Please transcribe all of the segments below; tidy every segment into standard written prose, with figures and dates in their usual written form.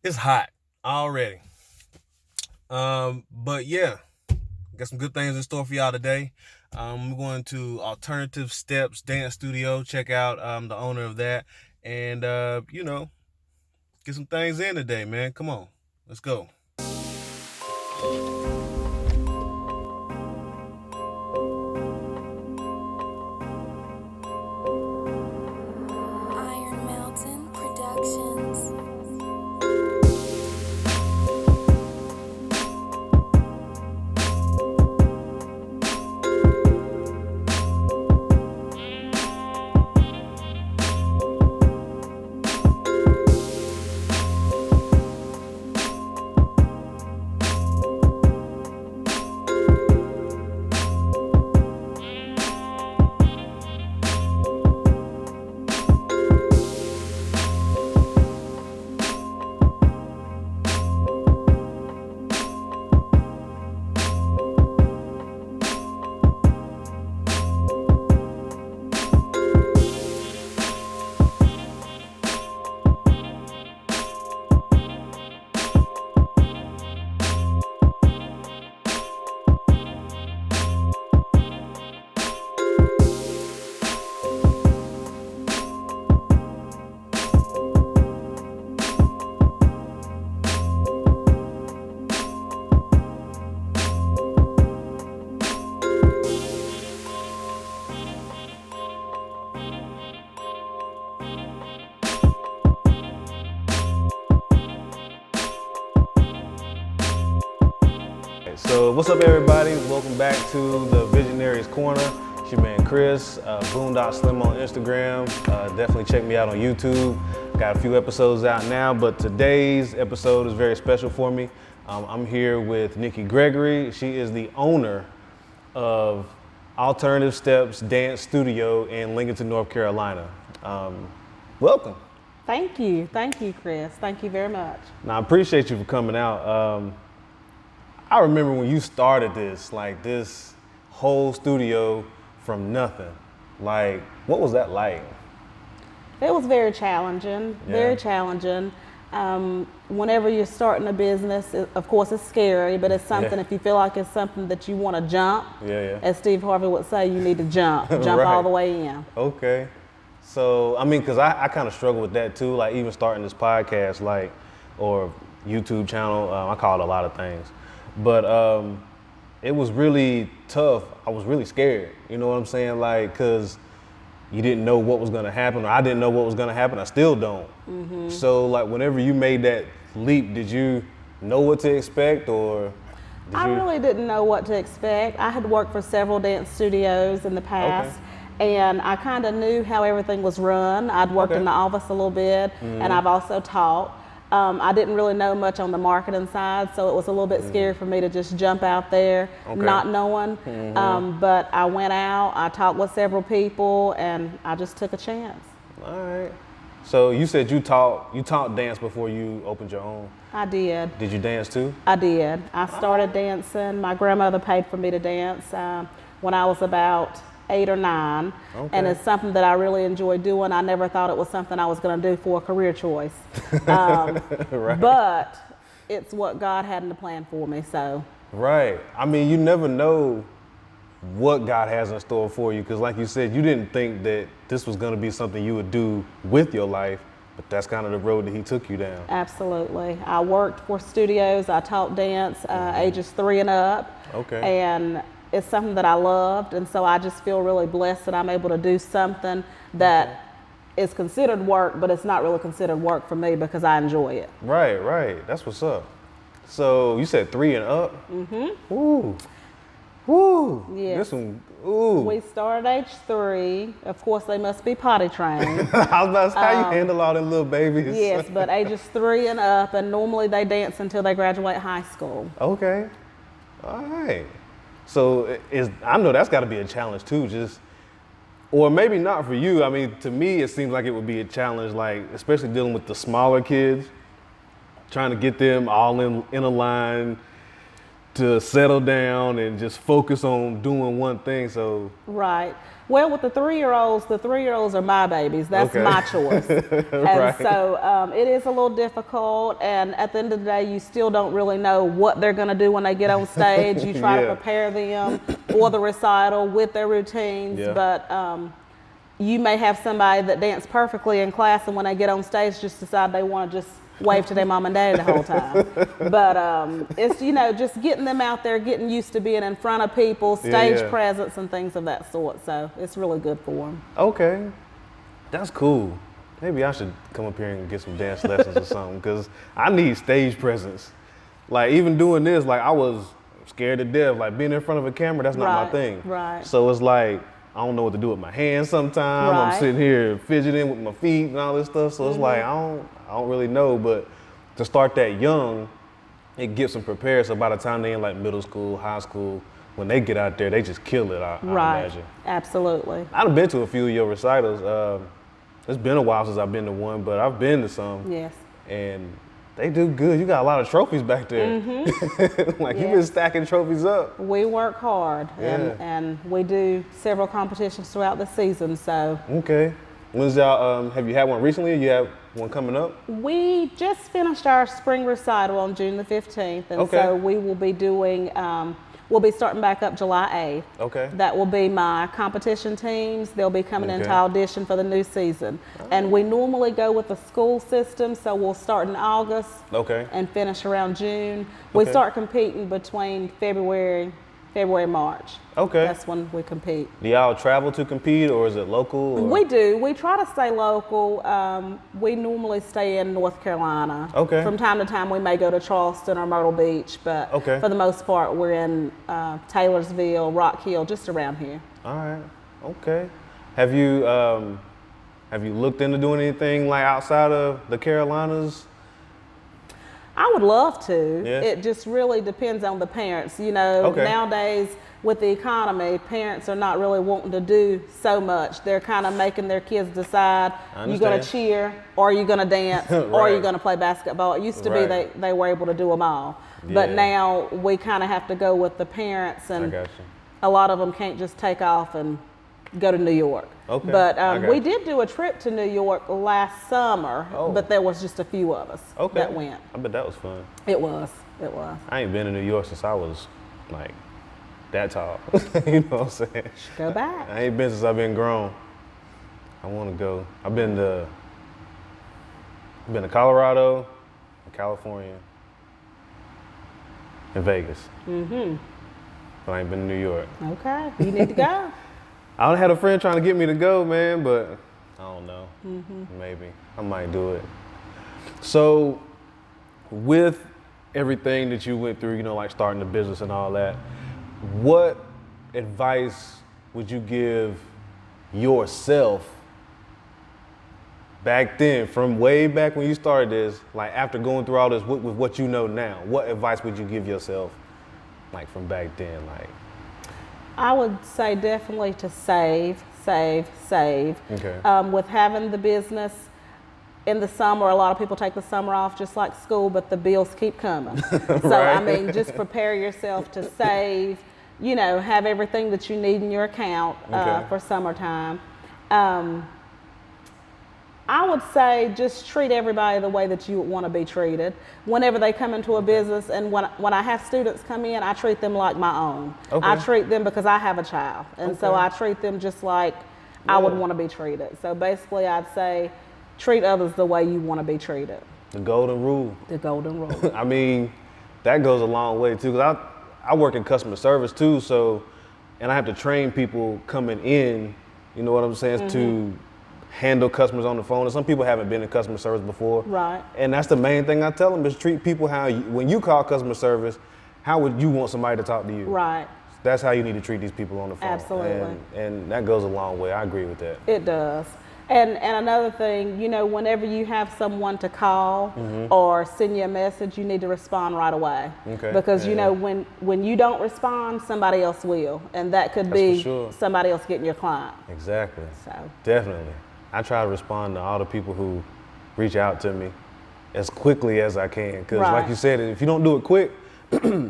It's hot already. But yeah, got some good things in store for y'all today. We're going to Alternative Steps Dance Studio. Check out the owner of that, and get some things in today, man. Come on, let's go. Iron Mountain Productions. So what's up, everybody? Welcome back to the Visionaries Corner. It's your man Chris, Boondock Slim on Instagram. Definitely check me out on YouTube. Got a few episodes out now, but today's episode is very special for me. I'm here with Nikki Gregory. She is the owner of Alternative Steps Dance Studio in Lincoln, North Carolina. Welcome. Thank you, Chris. Thank you very much. Now, I appreciate you for coming out. I remember when you started this whole studio from nothing. Like, what was that like? It was very challenging, very Yeah. challenging. Whenever you're starting a business, of course it's scary, but it's something, Yeah. if you feel like it's something that you want to jump, Yeah. as Steve Harvey would say, you need to jump all Right. the way in. Okay. So, I mean, because I kind of struggle with that too, like even starting this podcast, or YouTube channel, I call it a lot of things. But it was really tough. I was really scared, you know what I'm saying? Like, because you didn't know what was gonna happen, or I didn't know what was gonna happen. I still don't. So, like, whenever you made that leap, did you know what to expect, or did I you? really didn't know what to expect. I had worked for several dance studios in the past, and I kind of knew how everything was run. I'd worked Okay. in the office a little bit, and I've also taught. I didn't really know much on the marketing side, so it was a little bit scary for me to just jump out there, Okay. not knowing. But I went out, I talked with several people, and I just took a chance. All right. So you said you taught dance before you opened your own. I did. Did you dance too? I did. I started dancing. My grandmother paid for me to dance when I was about 8 or 9, and Okay. it's something that I really enjoy doing. I never thought it was something I was going to do for a career choice, um, Right. but it's what God had in the plan for me. So Right. I mean, you never know what God has in store for you, because like you said, you didn't think that this was going to be something you would do with your life, but that's kind of the road that He took you down. absolutely, I worked for studios. I taught dance ages 3 and up, Okay. and it's something that I loved, and so I just feel really blessed that I'm able to do something that is considered work, but it's not really considered work for me because I enjoy it. Right, right. That's what's up. So you said 3 and up? Mm-hmm. Ooh. Ooh. Yes. This one, ooh. We start at age 3. Of course, they must be potty trained. I was about to say, how you handle all them little babies? Yes, but ages 3 and up, and normally they dance until they graduate high school. Okay. All right. So I know that's got to be a challenge too, or maybe not for you. I mean, to me, it seems like it would be a challenge, like especially dealing with the smaller kids, trying to get them all in a line to settle down and just focus on doing one thing. So Right. Well, with the 3-year-olds are my babies. That's Okay. my choice. And Right. so it is a little difficult. And at the end of the day, you still don't really know what they're going to do when they get on stage. You try to Yeah. prepare them for the recital with their routines. Yeah. But you may have somebody that danced perfectly in class, and when they get on stage, just decide they want to just wave to their mom and daddy the whole time. But it's, just getting them out there, getting used to being in front of people, stage yeah. presence and things of that sort. So it's really good for them. Okay, that's cool. Maybe I should come up here and get some dance lessons or something, because I need stage presence. Like, even doing this, like, I was scared to death. Like, being in front of a camera, that's not my Right, thing. right. So it's like, I don't know what to do with my hands sometimes. Right. I'm sitting here fidgeting with my feet and all this stuff. So it's like, I don't really know. But to start that young, it gets them prepared. So by the time they're in like middle school, high school, when they get out there, they just kill it, I Right. imagine. Absolutely. I've been to a few of your recitals. It's been a while since I've been to one, but I've been to some. Yes. And they do good. You got a lot of trophies back there. Like, you've been Yes. stacking trophies up. We work hard Yeah. and we do several competitions throughout the season. So Okay. When's y'all, have you had one recently? You have one coming up? we just finished our spring recital on June the 15th. And Okay. so we will be doing, we'll be starting back up July 8th. Okay. That will be my competition teams. They'll be coming in Okay. to audition for the new season. And we normally go with the school system, so we'll start in August Okay. and finish around June. We Okay. start competing between February, March. Okay. That's when we compete. Do y'all travel to compete, or is it local? Or? We do. We try to stay local. We normally stay in North Carolina. Okay. From time to time, we may go to Charleston or Myrtle Beach, but Okay. for the most part, we're in Taylorsville, Rock Hill, just around here. All right. Okay. Have you looked into doing anything like outside of the Carolinas? I would love to. Yeah. It just really depends on the parents. Okay. Nowadays with the economy, parents are not really wanting to do so much. They're kind of making their kids decide, I you going understand. to cheer, or you going to dance, or Right. you going to play basketball. It used to be Right. they were able to do them all. But Yeah. now we kind of have to go with the parents, I and got you. a lot of them can't just take off and go to New York. Okay, But I got we you. did do a trip to New York last summer, Oh. but there was just a few of us Okay. that went. I bet that was fun. It was. It was. I ain't been to New York since I was like that tall. You know what I'm saying? Go back. I ain't been since I've been grown. I want to go. I've been to Colorado, California, and Vegas. But I ain't been to New York. Okay. You need to go. I done had a friend trying to get me to go, man, but I don't know. Maybe I might do it. So, with everything that you went through, like starting the business and all that, what advice would you give yourself back then, from way back when you started this, like after going through all this with what you know now? What advice would you give yourself, like from back then, like? I would say definitely to save. Okay. With having the business in the summer, a lot of people take the summer off just like school, but the bills keep coming. So, Right. I mean, just prepare yourself to save, have everything that you need in your account Okay. for summertime. I would say just treat everybody the way that you would want to be treated. Whenever they come into a business, and when I have students come in, I treat them like my own. Okay. I treat them because I have a child, and so Okay. I treat them just like I would Yeah. want to be treated. So basically, I'd say treat others the way you want to be treated. The golden rule. The golden rule. I mean, that goes a long way too, because I work in customer service too, so, and I have to train people coming in, you know what I'm saying, to handle customers on the phone. And some people haven't been in customer service before. Right. And that's the main thing I tell them, is treat people how when you call customer service, how would you want somebody to talk to you? Right. That's how you need to treat these people on the phone. Absolutely. And that goes a long way. I agree with that. It does. And another thing, whenever you have someone to call or send you a message, you need to respond right away. Okay. Because Yeah. when you don't respond, somebody else will, and that could That's be for sure. somebody else getting your client. Exactly. So Definitely. I try to respond to all the people who reach out to me as quickly as I can. Because Right. like you said, if you don't do it quick,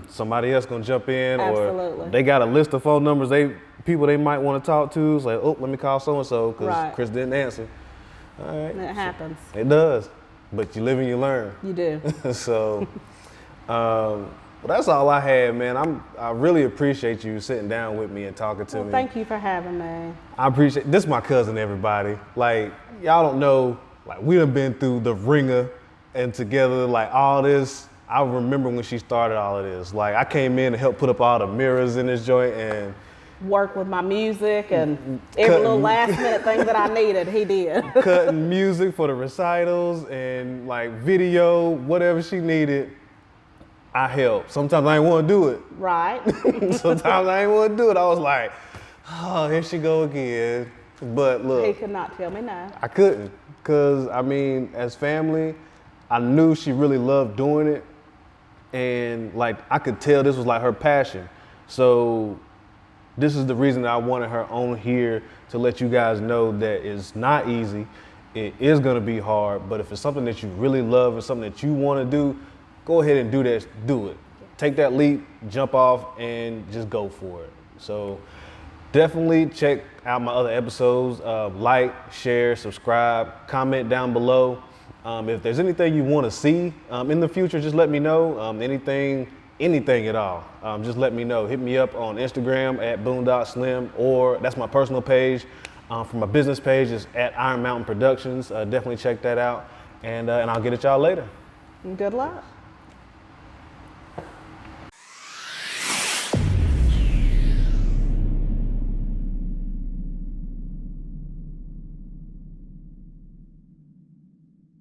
somebody else gonna jump in, Absolutely. or they got a list of phone numbers people they might want to talk to. It's like, oh, let me call so and so because Right. Chris didn't answer. All right, And it happens. it does, but you live and you learn. You do. So, well, that's all I had, man. I really appreciate you sitting down with me and talking to Well, me. thank you for having me. I appreciate this. My cousin, everybody. Like, y'all don't know. Like, we done been through the ringer and together. Like, all this. I remember when she started all of this. Like, I came in to help put up all the mirrors in this joint and Work with my music and every little last minute thing that I needed, he did. cutting music for the recitals and like video, whatever she needed. I helped. Sometimes I didn't want to do it. Right. Sometimes I didn't want to do it. I was like, oh, here she go again. But look. He could not tell me no. I couldn't, because I mean, as family, I knew she really loved doing it, and like I could tell this was like her passion. So this is the reason that I wanted her on here to let you guys know that it's not easy. It is gonna be hard, but if it's something that you really love and something that you want to do, go ahead and do that. Do it. Take that leap, jump off, and just go for it. So definitely check out my other episodes. Like, share, subscribe, comment down below. If there's anything you want to see in the future, just let me know. Anything at all, just let me know. Hit me up on Instagram at @BoondockSlim, or that's my personal page. For my business page is at Iron Mountain Productions. Definitely check that out, and I'll get at y'all later. Good luck.